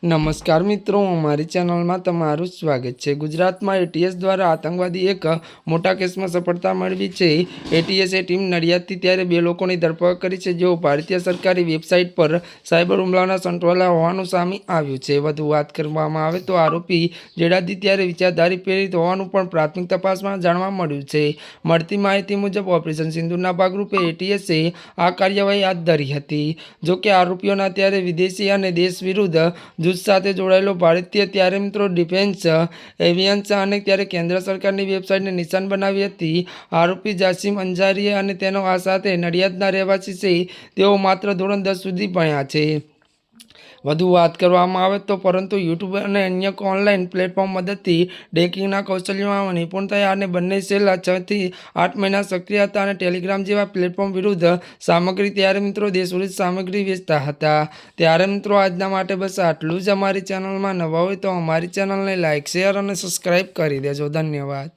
નમસ્કાર મિત્રો, અમારી ચેનલમાં તમારું સ્વાગત છે। ગુજરાતમાં એટીએસ દ્વારા આતંકવાદી એક મોટા કેસમાં સફળતા મેળવી છે। એટીએસે ટીમ નડિયાદથી ત્યારે બે લોકોની ધરપકડ કરી છે, જેઓ ભારતીય સરકારી વેબસાઇટ પર સાયબર હુમલાના સંડોવાયેલા હોવાનું સામે આવ્યું છે। વધુ વાત કરવામાં આવે તો આરોપી જેડાદી ત્યારે વિચારધારી પ્રેરિત હોવાનું પણ પ્રાથમિક તપાસમાં જાણવા મળ્યું છે। મળતી માહિતી મુજબ ઓપરેશન સિંદૂરના ભાગરૂપે એટીએસે આ કાર્યવાહી હાથ ધરી હતી। જોકે આરોપીઓના ત્યારે વિદેશી અને દેશ વિરુદ્ધ જૂથ સાથે જોડાયેલો ભારતીય ત્યારે મિત્રો ડિફેન્સ એવિયન્સ અને ત્યારે કેન્દ્ર સરકારની વેબસાઇટને નિશાન બનાવી હતી। આરોપી જાસિમ અંજારી અને તેનો આ સાથે નડિયાદના રહેવાસી છે। તેઓ માત્ર ધોરણ 10 સુધી ભણ્યા છે। વધુ વાત કરવામાં આવે તો પરંતુ યુટ્યુબ અને અન્ય ઓનલાઈન પ્લેટફોર્મ મદદથી ડેકિંગના કૌશલ્યોમાં નિપુણ થયા અને બંને છેલ્લા 6 થી 8 મહિના સક્રિય હતા અને ટેલિગ્રામ જેવા પ્લેટફોર્મ વિરુદ્ધ સામગ્રી ત્યારે મિત્રો દેશ વિરુદ્ધ સામગ્રી વેચતા હતા। ત્યારે મિત્રો આજના માટે બસ આટલું જ। અમારી ચેનલમાં નવા હોય તો અમારી ચેનલને લાઇક, શેર અને સબસ્ક્રાઈબ કરી દેજો। ધન્યવાદ।